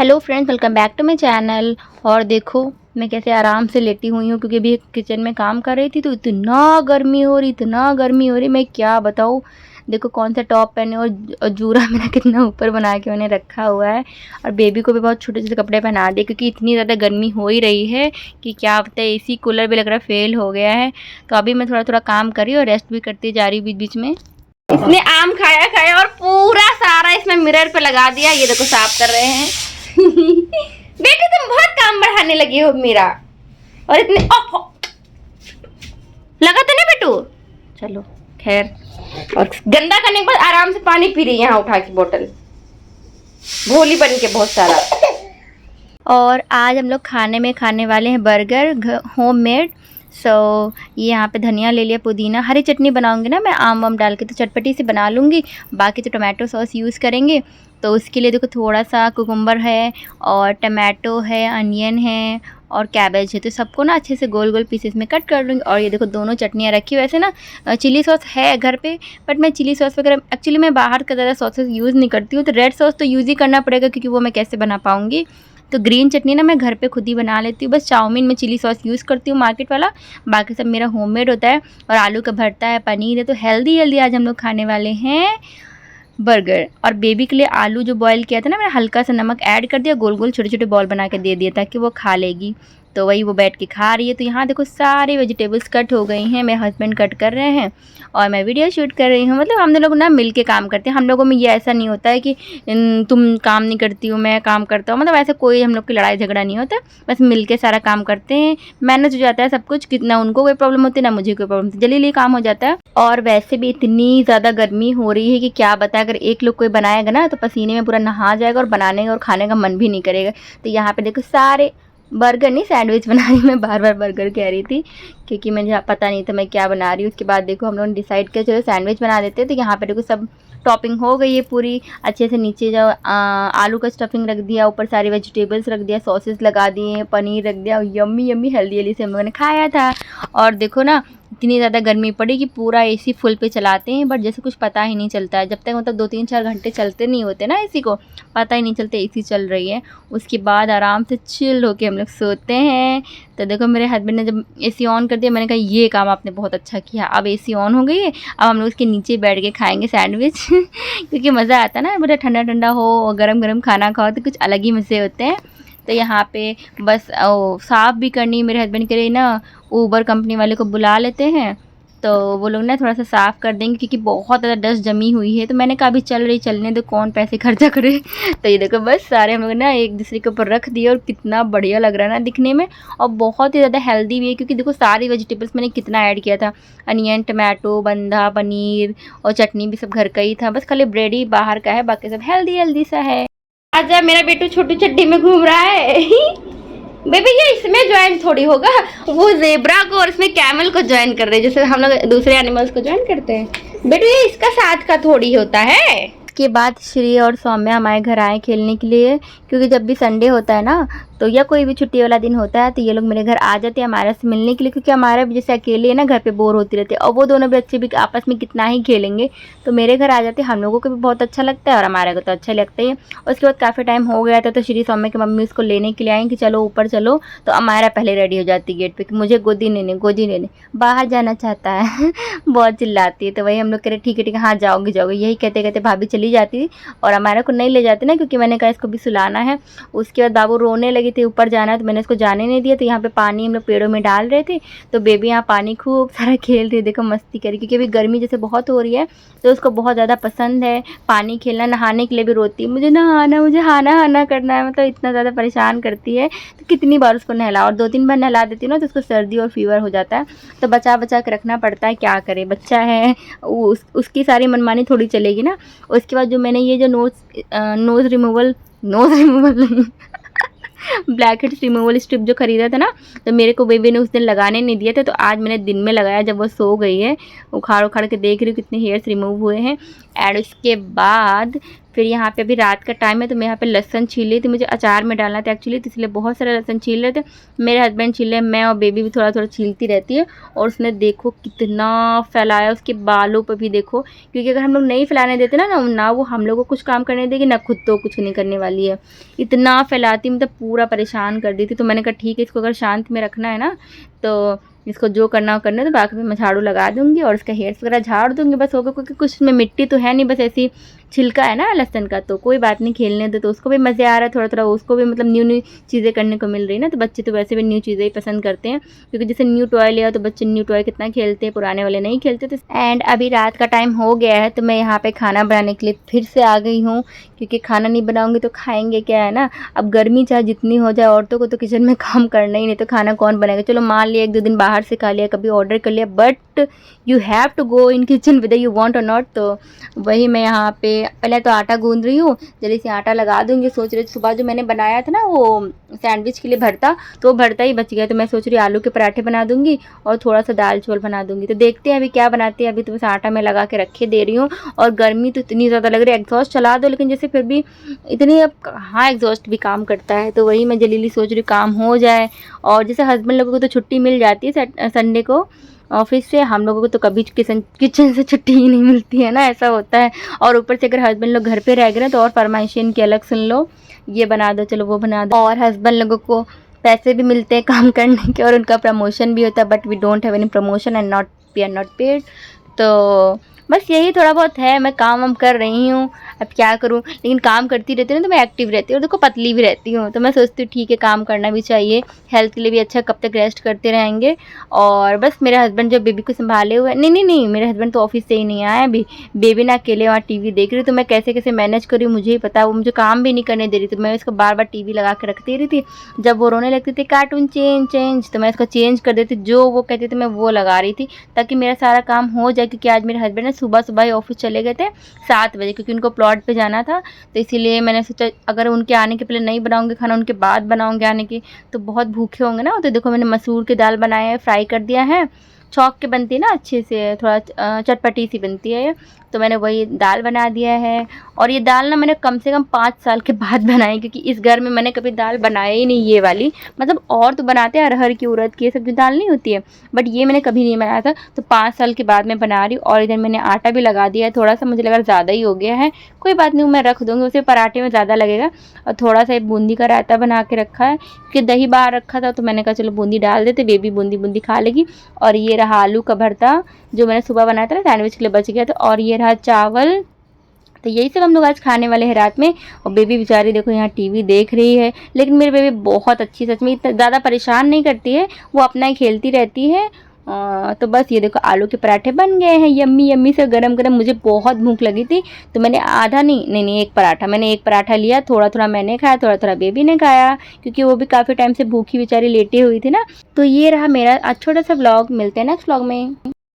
Hello friends, welcome back to my channel. और देखो मैं कैसे आराम से लेटी हुई हूँ क्योंकि अभी किचन में काम कर रही थी तो इतना गर्मी हो रही मैं क्या बताऊँ। देखो कौन सा टॉप पहने और जूरा मेरा कितना ऊपर बना के मैंने रखा हुआ है। और बेबी को भी बहुत छोटे छोटे कपड़े पहना दिए क्योंकि इतनी ज़्यादा गर्मी हो ही रही है कि क्या पता है। एसी कूलर भी लग रहा फेल हो गया है। तो अभी मैं थोड़ा थोड़ा काम कर रही हूँ और रेस्ट भी करती जा रही हूँ बीच बीच में। इसने आम खाया और पूरा सारा इसमें मिरर पे लगा दिया। ये देखो साफ कर रहे हैं। बेटी तुम बहुत काम बढ़ाने लगी हो मेरा। और इतने लगा तो नहीं बेटू। चलो खैर। और गंदा करने के बाद आराम से पानी पी रही है यहाँ उठा के बोतल, भोली बन के बहुत सारा। और आज हम लोग खाने में खाने वाले हैं बर्गर होममेड। ये यहाँ पे धनिया ले लिया, पुदीना, हरी चटनी बनाऊंगी ना मैं आम वाम डाल के तो चटपटी से बना लूँगी। बाकी तो टमाटो सॉस यूज़ करेंगे। तो उसके लिए देखो थोड़ा सा कुकुम्बर है और टमाटो है, अनियन है और कैबेज है। तो सबको ना अच्छे से गोल गोल पीसेस में कट कर लूँगी। और ये देखो दोनों चटनियाँ रखी। वैसे ना चिली सॉस है घर पे, बट मैं चिली सॉस वगैरह एक्चुअली मैं बाहर का ज़्यादा सॉसेस यूज़ नहीं करती हूँ। तो रेड सॉस तो यूज़ ही करना पड़ेगा क्योंकि वो मैं कैसे बना पाऊँगी। तो ग्रीन चटनी ना मैं घर पे खुद ही बना लेती हूँ। बस चाउमीन में चिली सॉस यूज़ करती हूँ मार्केट वाला, बाकी सब मेरा होममेड होता है। और आलू का भरता है, पनीर है। तो हेल्दी आज हम लोग खाने वाले हैं बर्गर। और बेबी के लिए आलू जो बॉईल किया था ना, मैंने हल्का सा नमक ऐड कर दिया, गोल गोल छोटे छोटे बॉल बना के दे दिया ताकि वो खा लेगी। तो वही वो बैठ के खा रही है। तो यहाँ देखो सारे वेजिटेबल्स कट हो गई हैं, मेरे हस्बैंड कट कर रहे हैं और मैं वीडियो शूट कर रही हूँ। मतलब हम लोग ना मिल के काम करते हैं। हम लोगों में ये ऐसा नहीं होता है कि तुम काम नहीं करती हो मैं काम करता हूँ। मतलब ऐसा कोई हम लोग की लड़ाई झगड़ा नहीं होता, बस मिल के सारा काम करते हैं। मैनेज हो जाता है सब कुछ, कितना उनको कोई प्रॉब्लम होती है ना मुझे कोई प्रॉब्लम होती है, जल्दी काम हो जाता है। और वैसे भी इतनी ज़्यादा गर्मी हो रही है कि क्या बताएं। अगर एक लोग कोई बनाएगा ना तो पसीने में पूरा नहा जाएगा और बनाने और खाने का मन भी नहीं करेगा। तो यहाँ पे देखो सारे बर्गर नहीं, सैंडविच बना रही। मैं बार बार बर्गर कह रही थी क्योंकि मुझे पता नहीं था मैं क्या बना रही हूँ। उसके बाद देखो हम लोगों ने डिसाइड किया चलो सैंडविच बना देते हैं। तो यहाँ पे देखो सब टॉपिंग हो गई है पूरी अच्छे से। नीचे जो आलू का स्टफिंग रख दिया, ऊपर सारी वेजिटेबल्स रख दिया, सॉसेस लगा दिए, पनीर रख दिया। यम्मी यम्मी हेल्दी से हम लोगों ने खाया था। और देखो ना इतनी ज़्यादा गर्मी पड़ी कि पूरा एसी फुल पे चलाते हैं, बट जैसे कुछ पता ही नहीं चलता है। जब तक मतलब 2-3-4 घंटे चलते नहीं होते ना एसी को, पता ही नहीं चलता एसी चल रही है। उसके बाद आराम से चिल होके हम लोग सोते हैं। तो देखो मेरे हस्बैंड ने जब एसी ऑन कर दिया, मैंने कहा ये काम आपने बहुत अच्छा किया। अब एसी ऑन हो गई है, अब हम लोग उसके नीचे बैठ के खाएंगे सैंडविच क्योंकि मज़ा आता है ना, बड़ा ठंडा ठंडा हो और गरम गरम खाना खाओ तो कुछ अलग ही मज़े होते हैं। तो यहाँ पे बस साफ़ भी करनी, मेरे हस्बैंड के लिए ना ऊबर कंपनी वाले को बुला लेते हैं। तो वो लोग ना थोड़ा सा साफ़ कर देंगे क्योंकि बहुत ज़्यादा डस्ट जमी हुई है। तो मैंने कहा अभी चलने तो कौन पैसे खर्चा करे। तो ये देखो बस सारे हम लोग ना एक दूसरे के ऊपर रख दिए और कितना बढ़िया लग रहा है ना दिखने में। और बहुत ही ज़्यादा हेल्दी भी है क्योंकि देखो सारी वेजिटेबल्स मैंने कितना ऐड किया था, अनियन, टमाटो, बंधा, पनीर और चटनी भी सब घर का ही था। बस खाली ब्रेड ही बाहर का है, बाकी सब हेल्दी सा है। आजा मेरा बेटू छोटी चड्डी में घूम रहा है। बेबी ये इसमें ज्वाइन थोड़ी होगा, वो जेब्रा को और इसमें कैमल को ज्वाइन कर रहे हैं जैसे हम लोग दूसरे एनिमल्स को ज्वाइन करते हैं। बेटू ये इसका साथ का थोड़ी होता है। के बाद श्री और सौम्या हमारे घर आए खेलने के लिए क्योंकि जब भी संडे होता है ना तो या कोई भी छुट्टी वाला दिन होता है तो ये लोग मेरे घर आ जाते हैं हमारे से मिलने के लिए। क्योंकि हमारा भी जैसे अकेले है ना घर पे बोर होती रहती है और वो दोनों बच्चे भी आपस में कितना ही खेलेंगे। तो मेरे घर आ जाते हैं, हम लोगों को भी बहुत अच्छा लगता है और हमारे को तो अच्छा लगता ही है। उसके बाद काफ़ी टाइम हो गया था तो श्री सौम्या की मम्मी उसको लेने के लिए आई कि चलो ऊपर चलो। तो हमारा पहले रेडी हो जाती गेट पर कि मुझे गोदी लेने बाहर जाना चाहता है बहुत चिल्लाती है। तो वही हम लोग कह रहे ठीक है हाँ जाओगे यही कहते कहते भाभी चली जाती और हमारा को नहीं ले जाते ना क्योंकि मैंने कहा इसको भी सुलाना है। उसके बाद बाबू रोने लगी थी ऊपर जाना, तो मैंने इसको जाने नहीं दिया। तो यहाँ पे पानी हम लोग पेड़ों में डाल रहे थे तो बेबी यहाँ पानी खूब सारा खेल रही है, देखो मस्ती करी क्योंकि अभी गर्मी जैसे बहुत हो रही है तो उसको बहुत ज़्यादा पसंद है पानी खेलना। नहाने के लिए भी रोती है, मुझे नहाना, मुझे हाना करना है। मतलब इतना ज़्यादा परेशान करती है। तो कितनी बार उसको नहला और 2-3 बार नहला देती हूँ ना तो उसको सर्दी और फीवर हो जाता है। तो बचा के रखना पड़ता है, क्या करे बच्चा है, उसकी सारी मनमानी थोड़ी चलेगी ना। उसके बाद जो मैंने ये जो नोज़ रिमूवल नहीं ब्लैक हेड्स रिमूवल स्ट्रिप जो खरीदा था ना, तो मेरे को बेबी ने उस दिन लगाने नहीं दिया था तो आज मैंने दिन में लगाया जब वो सो गई है। उखाड़ के देख रही हूँ कितने हेयर्स रिमूव हुए हैं। एंड उसके बाद फिर यहाँ पे अभी रात का टाइम है तो मैं यहाँ पे लहसन छील रही थी, मुझे अचार में डालना था एक्चुअली, तो इसलिए बहुत सारा लहसन छील रहे थे। मेरे हस्बैंड छील रहे, मैं और बेबी भी थोड़ा थोड़ा छीलती रहती है। और उसने देखो कितना फैलाया, उसके बालों पर भी देखो, क्योंकि अगर हम लोग नहीं फैलाने देते ना वो हम लोग को कुछ काम करने देगी ना खुद तो कुछ नहीं करने वाली है। इतना फैलाती, मतलब पूरा परेशान कर दी थी। तो मैंने कहा ठीक है, इसको अगर शांत में रखना है ना तो इसको जो करना हो करने, तो बाकी मैं झाड़ू लगा दूंगी और इसका हेयर्स वगैरह झाड़ दूंगी, बस होगा। क्योंकि कुछ में मिट्टी तो है नहीं, बस ऐसी छिलका है ना लहसन का, तो कोई बात नहीं, खेलने दो। तो उसको भी मज़े आ रहा है थोड़ा थोड़ा, उसको भी मतलब न्यू न्यू चीज़ें करने को मिल रही है ना। तो बच्चे तो वैसे भी न्यू चीज़ें ही पसंद करते हैं, क्योंकि जैसे न्यू टॉय लिया तो बच्चे न्यू टॉय कितना खेलते हैं, पुराने वाले नहीं खेलते। तो एंड अभी रात का टाइम हो गया है तो मैं यहाँ पे खाना बनाने के लिए फिर से आ गई हूँ, क्योंकि खाना नहीं बनाऊंगी तो खाएंगे क्या, है ना। अब गर्मी चाहे जितनी हो जाए, औरतों को तो किचन में काम करना ही नहीं, तो खाना कौन बनाएगा। चलो मान लिया 1-2 दिन बाहर से खा लिया, कभी ऑर्डर कर लिया, but you have to go in kitchen with you want or not. तो वही मैं यहाँ पे पहले तो आटा गूंद रही हूँ, जल्दी से आटा लगा दूंगी। सोच रही सुबह जो मैंने बनाया था ना वो सैंडविच के लिए भरता, तो वो भरता ही बच गया, तो मैं सोच रही आलू के पराठे बना दूंगी और थोड़ा सा दाल चौल बना दूंगी। तो देखते हैं अभी क्या बनाते हैं। अभी तो बस आटा में लगा के रखे दे रही हूँ, और गर्मी तो इतनी ज़्यादा लग रही है, एग्जॉस्ट चला दो लेकिन जैसे फिर भी इतनी, अब हाँ एग्जॉस्ट भी काम करता है। तो वही मैं जल्दी सोच रही काम हो जाए। और जैसे हस्बैंड लोगों को तो छुट्टी मिल जाती है संडे को ऑफिस से, हम लोगों को तो कभी किचन से छुट्टी ही नहीं मिलती है ना, ऐसा होता है। और ऊपर से अगर हस्बैंड लोग घर पे रह गए ना तो और फरमाइशें इनकी अलग सुन लो, ये बना दो, चलो वो बना दो। और हस्बैंड लोगों को पैसे भी मिलते हैं काम करने के, और उनका प्रमोशन भी होता है, but we don't have any promotion and we are not paid. तो बस यही थोड़ा बहुत है, मैं काम वाम कर रही हूँ, अब क्या करूँ। लेकिन काम करती रहती हूँ तो मैं एक्टिव रहती हूँ, और देखो पतली भी रहती हूँ, तो मैं सोचती हूँ ठीक है काम करना भी चाहिए, हेल्थ के लिए भी अच्छा, कब तक रेस्ट करते रहेंगे। और बस मेरे हस्बैंड जो बेबी को संभाले हुए, नहीं मेरे हस्बैंड तो ऑफिस से ही नहीं आए अभी, बेबी ना अकेले वहाँ टीवी देख रही, तो मैं कैसे कैसे मैनेज करी मुझे ही पता। वो मुझे काम भी नहीं करने दे रही, तो मैं इसको बार बार टीवी लगा के रखती रही थी। जब वो रोने लगती थी कार्टून चेंज, तो मैं इसको चेंज कर देती, जो वो कहती थी मैं वो लगा रही थी, ताकि मेरा सारा काम हो जाए। क्योंकि आज मेरे हस्बैंड ने सुबह ही ऑफिस चले गए थे 7 बजे, क्योंकि उनको प्लॉट पे जाना था। तो इसीलिए मैंने सोचा अगर उनके आने के पहले नहीं बनाऊंगी खाना, उनके बाद बनाऊंगी आने की, तो बहुत भूखे होंगे ना। तो देखो मैंने मसूर की दाल बनाया है, फ्राई कर दिया है, छौंक के बनती है ना अच्छे से, थोड़ा चटपटी सी बनती है ये, तो मैंने वही दाल बना दिया है। और ये दाल ना मैंने कम से कम 5 साल के बाद बनाई, क्योंकि इस घर में मैंने कभी दाल बनाया ही नहीं ये वाली। मतलब और तो बनाते हैं अरहर की, उड़द की, ये सब जो दाल नहीं होती है, बट ये मैंने कभी नहीं बनाया था। तो 5 साल के बाद मैं बना रही हूँ। और इधर मैंने आटा भी लगा दिया है, थोड़ा सा मुझे लगा ज़्यादा ही हो गया है, कोई बात नहीं, मैं रख दूँगी, उसे पराठे में ज़्यादा लगेगा। और थोड़ा सा बूंदी का रायता बना के रखा है, क्योंकि दही बाहर रखा था, तो मैंने कहा चलो बूंदी डाल देते, बेबी बूंदी खा लेगी। और ये रहा आलू का भरता जो मैंने सुबह बनाया था ना सैंडविच के लिए, बच गया था। और ये रहा चावल। तो यही सब हम लोग आज खाने वाले हैं रात में। और बेबी बेचारी देखो यहाँ टीवी देख रही है, लेकिन मेरी बेबी बहुत अच्छी, सच में इतना ज़्यादा परेशान नहीं करती है, वो अपना ही खेलती रहती है। तो बस ये देखो आलू के पराठे बन गए हैं, यम्मी से गरम गरम। मुझे बहुत भूख लगी थी, तो मैंने आधा नहीं एक पराठा लिया, थोड़ा थोड़ा मैंने खाया, थोड़ा थोड़ा बेबी ने खाया, क्योंकि वो भी काफ़ी टाइम से भूखी बेचारी लेटी हुई थी ना। तो ये रहा मेरा आज छोटा सा व्लॉग, मिलते हैं नेक्स्ट व्लॉग में।